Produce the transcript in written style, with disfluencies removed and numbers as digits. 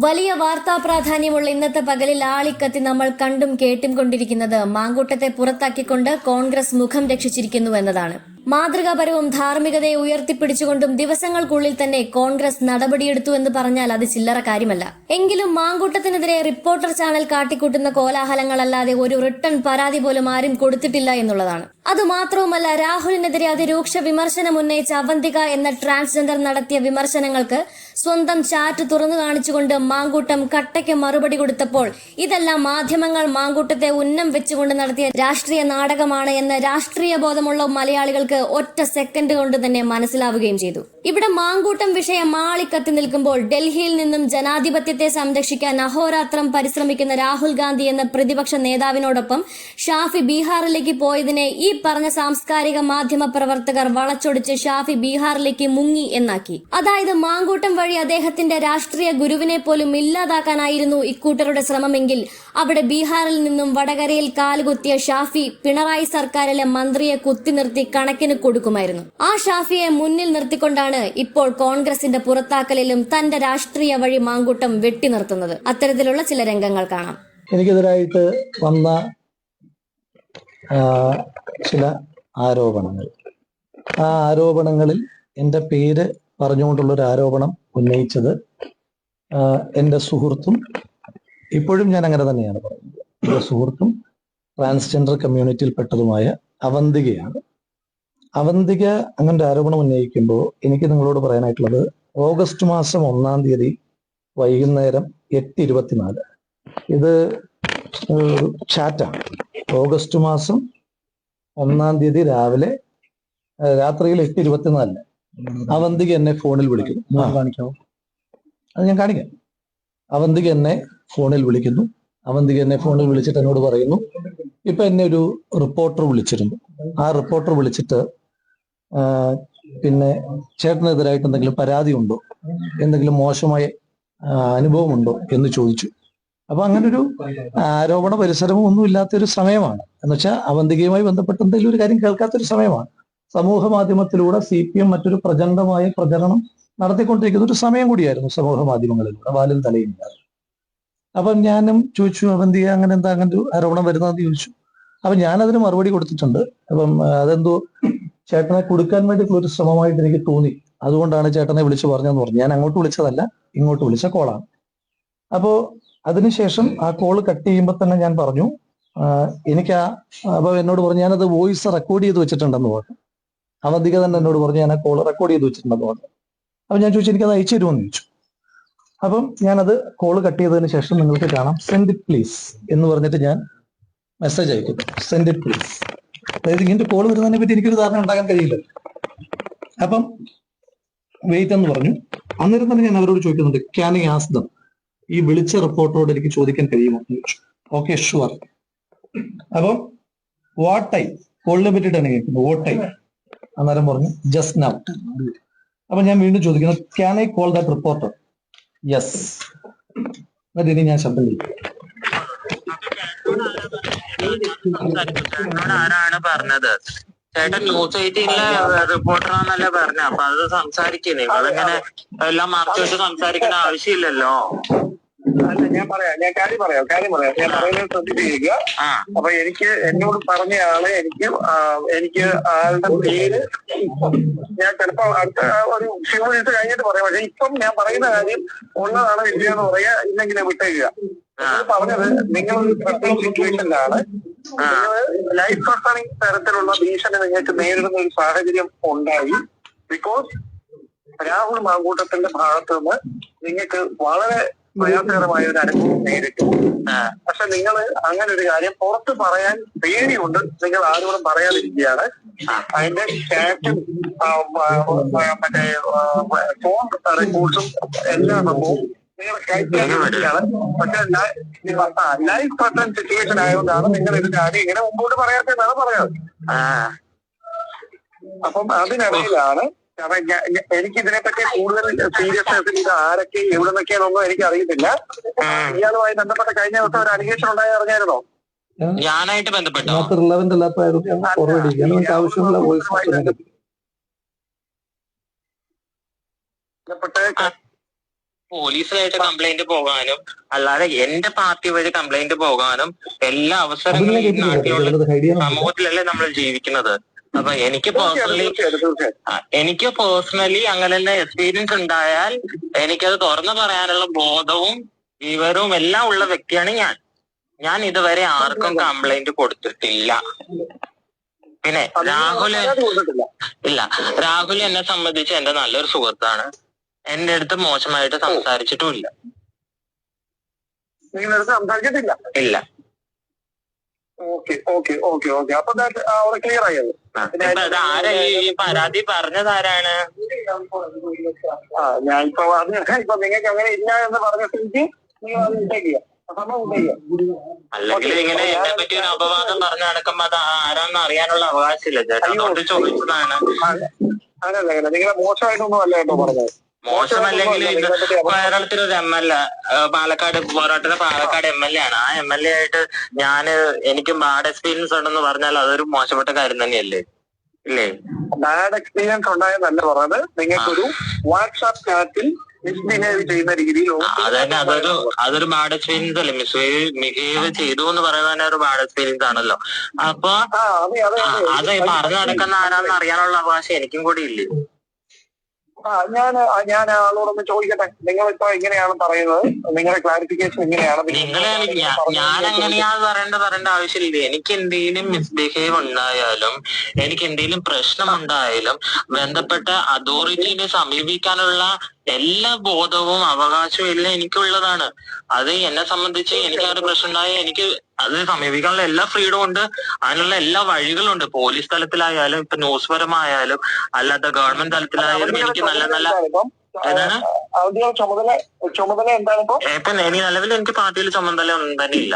വലിയ വാർത്താ പ്രാധാന്യമുള്ള ഇന്നത്തെ പകലിൽ ആളിക്കത്തി നമ്മൾ കണ്ടും കേട്ടും കൊണ്ടിരിക്കുന്നത് മാങ്കൂട്ടത്തെ പുറത്താക്കിക്കൊണ്ട് കോൺഗ്രസ് മുഖം രക്ഷിച്ചിരിക്കുന്നു എന്നതാണ്. മാതൃകാപരവും ധാർമ്മികതയെ ഉയർത്തിപ്പിടിച്ചുകൊണ്ടും ദിവസങ്ങൾക്കുള്ളിൽ തന്നെ കോൺഗ്രസ് നടപടിയെടുത്തു എന്ന് പറഞ്ഞാൽ അത് ചില്ലറ കാര്യമല്ല. എങ്കിലും മാങ്കൂട്ടത്തിനെതിരെ റിപ്പോർട്ടർ ചാനൽ കാട്ടിക്കൂട്ടുന്ന കോലാഹലങ്ങളല്ലാതെ ഒരു റിട്ടേൺ പരാതി പോലും ആരും കൊടുത്തിട്ടില്ല എന്നുള്ളതാണ്. അതുമാത്രവുമല്ല, രാഹുലിനെതിരെ അതിരൂക്ഷ വിമർശനം ഉന്നയിച്ച അവന്തിക എന്ന ട്രാൻസ്ജെൻഡർ നടത്തിയ വിമർശനങ്ങൾക്ക് സ്വന്തം ചാറ്റ് തുറന്നു കാണിച്ചുകൊണ്ട് മാങ്കൂട്ടം കട്ടയ്ക്ക് മറുപടി കൊടുത്തപ്പോൾ ഇതെല്ലാം മാധ്യമങ്ങൾ മാങ്കൂട്ടത്തെ ഉന്നം വെച്ചുകൊണ്ട് നടത്തിയ രാഷ്ട്രീയ നാടകമാണ് എന്ന് രാഷ്ട്രീയ ബോധമുള്ള മലയാളികൾക്ക് ഒറ്റ സെക്കൻഡ് കൊണ്ട് തന്നെ മനസ്സിലാവുകയും ചെയ്തു. ഇവിടെ മാങ്കൂട്ടം വിഷയം മാളിക്കത്തി നിൽക്കുമ്പോൾ ഡൽഹിയിൽ നിന്നും ജനാധിപത്യത്തെ സംരക്ഷിക്കാൻ അഹോരാത്രം പരിശ്രമിക്കുന്ന രാഹുൽ ഗാന്ധി എന്ന പ്രതിപക്ഷ നേതാവിനോടൊപ്പം ഷാഫി ബീഹാറിലേക്ക് പോയതിനെ ഈ പറഞ്ഞ സാംസ്കാരിക മാധ്യമ പ്രവർത്തകർ വളച്ചൊടിച്ച് ഷാഫി ബീഹാറിലേക്ക് മുങ്ങി എന്നാക്കി. അതായത് മാങ്കൂട്ടം വഴി അദ്ദേഹത്തിന്റെ രാഷ്ട്രീയ ഗുരുവിനെ പോലും ഇല്ലാതാക്കാനായിരുന്നു ഇക്കൂട്ടരുടെ ശ്രമമെങ്കിൽ അവിടെ ബീഹാറിൽ നിന്നും വടകരയിൽ കാലുകുത്തിയ ഷാഫി പിണറായി സർക്കാരിലെ മന്ത്രിയെ കുത്തി നിർത്തി കണക്കിന് കൊടുക്കുമായിരുന്നു. ആ ഷാഫിയെ മുന്നിൽ നിർത്തിക്കൊണ്ടാണ് ഇപ്പോൾ കോൺഗ്രസിന്റെ പുറത്താക്കലിലും തന്റെ രാഷ്ട്രീയ വഴി മാങ്കൂട്ടം വെട്ടി നിർത്തുന്നത്. അത്തരത്തിലുള്ള ചില രംഗങ്ങൾ കാണാം. എനിക്കെതിരായിട്ട് വന്ന ചില ആരോപണങ്ങൾ, ആ ആരോപണങ്ങളിൽ എൻ്റെ പേര് പറഞ്ഞുകൊണ്ടുള്ളൊരു ആരോപണം ഉന്നയിച്ചത് എൻ്റെ സുഹൃത്തും, ഇപ്പോഴും ഞാൻ അങ്ങനെ തന്നെയാണ് പറയുന്നത്, എൻ്റെ സുഹൃത്തും ട്രാൻസ്ജെൻഡർ കമ്മ്യൂണിറ്റിയിൽപ്പെട്ടതുമായ അവന്തികയാണ്. അവന്തിക അങ്ങനൊരു ആരോപണം ഉന്നയിക്കുമ്പോൾ എനിക്ക് നിങ്ങളോട് പറയാനായിട്ടുള്ളത്, ഓഗസ്റ്റ് മാസം 1-ാം തീയതി വൈകുന്നേരം 8:24, ഇത് ഒരു ചാറ്റാണ്. ഓഗസ്റ്റ് മാസം 1-ാം തീയതി രാത്രിയിൽ 8:24 അവന്തിക എന്നെ ഫോണിൽ വിളിക്കുന്നു. കാണിക്കാമോ? അത് ഞാൻ കാണിക്കാം. അവന്തിക എന്നെ ഫോണിൽ വിളിക്കുന്നു. അവന്തിക എന്നെ ഫോണിൽ വിളിച്ചിട്ട് എന്നോട് പറയുന്നു, ഇപ്പൊ എന്നെ ഒരു റിപ്പോർട്ടർ വിളിച്ചിരുന്നു. ആ റിപ്പോർട്ടർ വിളിച്ചിട്ട് പിന്നെ ചേട്ടനെതിരായിട്ട് എന്തെങ്കിലും പരാതി ഉണ്ടോ, എന്തെങ്കിലും മോശമായ അനുഭവമുണ്ടോ എന്ന് ചോദിച്ചു. അപ്പൊ അങ്ങനൊരു ആരോപണ പരിസരമോ ഒന്നും ഇല്ലാത്തൊരു സമയമാണ്. എന്നുവെച്ചാൽ അവന്തികയുമായി ബന്ധപ്പെട്ട എന്തെങ്കിലും ഒരു കാര്യം കേൾക്കാത്തൊരു സമയമാണ്. സമൂഹ മാധ്യമത്തിലൂടെ CPM മറ്റൊരു പ്രചണ്ഡമായ പ്രചരണം നടത്തിക്കൊണ്ടിരിക്കുന്ന ഒരു സമയം കൂടിയായിരുന്നു സമൂഹ മാധ്യമങ്ങളിലൂടെ, വാലും തലയില്ലാതെ. അപ്പം ഞാനും ചോദിച്ചു, അവന്തിക അങ്ങനെ ഒരു ആരോപണം വരുന്നതെന്ന് ചോദിച്ചു. അപ്പൊ ഞാനതിന് മറുപടി കൊടുത്തിട്ടുണ്ട്. അപ്പം അതെന്തോ ചേട്ടനെ കൊടുക്കാൻ വേണ്ടിയിട്ടുള്ള ഒരു ശ്രമമായിട്ട് എനിക്ക് തോന്നി, അതുകൊണ്ടാണ് ചേട്ടനെ വിളിച്ചു പറഞ്ഞതെന്ന് പറഞ്ഞു. ഞാൻ അങ്ങോട്ട് വിളിച്ചതല്ല, ഇങ്ങോട്ട് വിളിച്ച കോളാണ്. അപ്പോ അതിനുശേഷം ആ കോള് കട്ട് ചെയ്യുമ്പോൾ തന്നെ ഞാൻ പറഞ്ഞു, എനിക്ക് അപ്പൊ എന്നോട് പറഞ്ഞു ഞാനത് വോയിസ് റെക്കോർഡ് ചെയ്ത് വെച്ചിട്ടുണ്ടെന്ന് പറഞ്ഞു. അവന്തിക തന്നെ എന്നോട് പറഞ്ഞു ഞാൻ ആ കോള് റെക്കോർഡ് ചെയ്ത് വെച്ചിട്ടുണ്ടെന്ന് പറഞ്ഞു. അപ്പൊ ഞാൻ ചോദിച്ചു എനിക്കത് അയച്ചു തരുമെന്ന് ചോദിച്ചു. അപ്പം ഞാനത് കോള് കട്ട് ചെയ്തതിന് ശേഷം നിങ്ങൾക്ക് കാണാം, സെൻഡ് ഇറ്റ് പ്ലീസ് എന്ന് പറഞ്ഞിട്ട് ഞാൻ മെസ്സേജ് അയക്കുന്നു. Send it please. അതായത് ഇങ്ങനത്തെ കോള് വരുന്നതിനെ പറ്റി എനിക്കൊരു ധാരണ ഉണ്ടാക്കാൻ കഴിയില്ല. അപ്പം വെയിറ്റ് എന്ന് പറഞ്ഞു. അന്നേരം തന്നെ ഞാൻ അവരോട് ചോദിക്കുന്നുണ്ട്, ക്യാൻ ഐ ആസ്ക് ദം, ഈ വിളിച്ച റിപ്പോർട്ടറോട് എനിക്ക് ചോദിക്കാൻ കഴിയുമോ എന്ന് ചോദിച്ചു. Okay, sure. അപ്പം വാട്ട് ടൈം, കോളിനെ പറ്റിയിട്ടാണ് കേൾക്കുന്നത്, വാട്ട് ടൈം. അന്നേരം പറഞ്ഞു ജസ്റ്റ് നൗ. അപ്പൊ ഞാൻ വീണ്ടും ചോദിക്കുന്നു, can I call that reporter? Yes. എന്നിട്ട് ഇനി ഞാൻ ശബ്ദം കേൾക്കും. ആരാണ് പറഞ്ഞത്? ചേട്ടൻ ന്യൂസ് 18-ലെ റിപ്പോർട്ടറാന്നല്ലേ പറഞ്ഞ? അപ്പൊ അത് സംസാരിക്കും. നിങ്ങളിങ്ങനെ എല്ലാം മറച്ചു വെച്ച് സംസാരിക്കേണ്ട ആവശ്യമില്ലല്ലോ. അല്ല, ഞാൻ കാര്യം പറയാം. ഞാൻ പറയുന്നത് ശ്രദ്ധിച്ചിരിക്കുക. അപ്പൊ എന്നോട് പറഞ്ഞ ആള് എനിക്ക് ആളുടെ പേര് ഞാൻ ചിലപ്പോ അടുത്ത ഒരു ഫ്യൂ മിനിറ്റ്സ് കഴിഞ്ഞിട്ട് പറയാം. പക്ഷെ ഇപ്പം ഞാൻ പറയുന്ന കാര്യം ഉള്ളതാണ് ഇല്ലയെന്ന് പറയാ, ഇല്ലെങ്കിലും വിട്ടേക്കുക. പറഞ്ഞത് നിങ്ങളൊരു പ്രത്യേക സിറ്റുവേഷനിലാണ്, ലൈഫ് ത്രട്ടണിങ് തരത്തിലുള്ള ഭീഷണി നിങ്ങൾക്ക് നേരിടുന്ന ഒരു സാഹചര്യം ഉണ്ടായി. ബിക്കോസ് രാഹുൽ മാങ്കൂട്ടത്തിന്റെ ഭാഗത്ത് നിന്ന് നിങ്ങൾക്ക് വളരെ പ്രയാസകരമായ ഒരു അനുഭവം നേരിട്ടു. പക്ഷെ നിങ്ങൾ അങ്ങനെ ഒരു കാര്യം പുറത്ത് പറയാൻ പേടിയുണ്ട്, നിങ്ങൾ ആരോടും പറയാതിരിക്കുകയാണ്. അതിന്റെ ചാറ്റും മറ്റേ ഫോൺ റെക്കോർഡ്സും എല്ലാ സംഭവം നിങ്ങൾ കഴിക്കാൻ വേണ്ടിയാണ്. പക്ഷെ ലൈഫ് ത്രട്ടൺ സിറ്റുവേഷൻ ആയതുകൊണ്ടാണ് നിങ്ങൾ ഒരു കാര്യം ഇങ്ങനെ മുമ്പോട്ട് പറയാത്തതെന്നാണ് പറയുന്നത്. അപ്പം അതിനിടയിലാണ്, കാരണം എനിക്കിതിനെപ്പറ്റി കൂടുതൽ സീരിയസ്നെസ്സിൽ ഇത് ആരൊക്കെ എവിടെ നിന്നൊക്കെയാണെന്നൊന്നും എനിക്ക് അറിയത്തില്ല. ഇയാളുമായി ബന്ധപ്പെട്ട കഴിഞ്ഞ ദിവസം ഒരു അലിഗേഷൻ ഉണ്ടായി അറിഞ്ഞായിരുന്നോ? ഞാനായിട്ട് ബന്ധപ്പെട്ടോ? പോലീസിലായിട്ട് കംപ്ലൈന്റ് പോകാനും അല്ലാതെ എന്റെ പാർട്ടി വഴി കംപ്ലൈന്റ് പോകാനും എല്ലാ അവസരങ്ങളും ഈ നാട്ടിലുള്ള സമൂഹത്തിലല്ലേ നമ്മൾ ജീവിക്കുന്നത്. അപ്പൊ എനിക്ക് പേഴ്സണലി അങ്ങനെ തന്നെ എക്സ്പീരിയൻസ് ഉണ്ടായാൽ എനിക്കത് തുറന്നു പറയാനുള്ള ബോധവും വിവരവും എല്ലാം ഉള്ള വ്യക്തിയാണ് ഞാൻ ഇതുവരെ ആർക്കും കംപ്ലൈന്റ് കൊടുത്തിട്ടില്ല. പിന്നെ രാഹുൽ എന്നെ സംബന്ധിച്ച് എന്റെ നല്ലൊരു സുഹൃത്താണ്. എന്റെ അടുത്ത് മോശമായിട്ട് സംസാരിച്ചിട്ടുമില്ല. ഇല്ല. ആരാ ഈ പരാതി പറഞ്ഞതാരാണ്? ഞാനിപ്പോ നിങ്ങൾക്ക് അങ്ങനെ ഇല്ല എന്ന് പറഞ്ഞ സ്ഥിതിക്ക് അല്ലെങ്കിൽ ഇങ്ങനെ എന്നെ പറ്റി ഒരു അപവാദം പറഞ്ഞു നടക്കുമ്പോ അത് ആരാന്ന് അറിയാനുള്ള അവകാശമില്ല ചേട്ടാ. അതുകൊണ്ട് ചോദിച്ചതാണ്. അങ്ങനല്ല, നിങ്ങളെ മോശമായിട്ടൊന്നും അല്ല കേട്ടോ പറഞ്ഞത്. മോശമല്ലെങ്കിൽ കേരളത്തിലൊരു MLA പാലക്കാട് പാലക്കാട് MLA ആണ്. ആ MLA ആയിട്ട് എനിക്ക് ബാഡ് എക്സ്പീരിയൻസ് ഉണ്ടെന്ന് പറഞ്ഞാൽ അതൊരു മോശപ്പെട്ട കാര്യം തന്നെയല്ലേ? ഇല്ലേ? ബാഡ് എക്സ്പീരിയൻസ് ഉണ്ടായെന്നല്ല പറഞ്ഞത്. നിങ്ങൾക്കൊരു വാട്സാപ്പ് ചാറ്റിൽ മിസ്ബിഹേവ് ചെയ്യുന്ന രീതിയിൽ അതന്നെ അതൊരു ബാഡ് എക്സ്പീരിയൻസ് അല്ലേ? മിസ്ബിഹേവ് ചെയ്തു എന്ന് പറയുന്നത് തന്നെ ഒരു ബാഡ് എക്സ്പീരിയൻസ് ആണല്ലോ. അപ്പൊ അത് പറഞ്ഞു നടക്കുന്ന ആരാന്ന് അറിയാനുള്ള അവകാശം എനിക്കും കൂടി ഇല്ലേ? ഞാൻ ആളോടൊന്ന് ചോദിക്കട്ടെ, നിങ്ങളിപ്പോ എങ്ങനെയാണ് പറയുന്നത്? നിങ്ങളുടെ ക്ലാരിഫിക്കേഷൻ എങ്ങനെയാണ്? ഞാൻ എങ്ങനെയാന്ന് പറയേണ്ട ആവശ്യമില്ല. എനിക്ക് എന്തെങ്കിലും മിസ്ബിഹേവ് ഉണ്ടായാലും എനിക്ക് എന്തെങ്കിലും പ്രശ്നം ഉണ്ടായാലും ബന്ധപ്പെട്ട അതോറിറ്റിനെ സമീപിക്കാനുള്ള എല്ലാ ബോധവും അവകാശവും എല്ലാം എനിക്കുള്ളതാണ്. അത് എന്നെ സംബന്ധിച്ച് എനിക്ക് ആ ഒരു പ്രശ്നം ഉണ്ടായാൽ എനിക്ക് അത് സമീപിക്കാനുള്ള എല്ലാ ഫ്രീഡം ഉണ്ട്. അതിനുള്ള എല്ലാ വഴികളുണ്ട്. പോലീസ് തലത്തിലായാലും ഇപ്പൊ ന്യൂസ് പരമായാലും അല്ലാത്ത ഗവൺമെന്റ് തലത്തിലായാലും എനിക്ക് നല്ല ഏതാണ് ചുമതല എന്താണ്? ഇപ്പൊ നിലവിൽ എനിക്ക് പാർട്ടിയിൽ ചുമതല ഒന്നും തന്നെ ഇല്ല.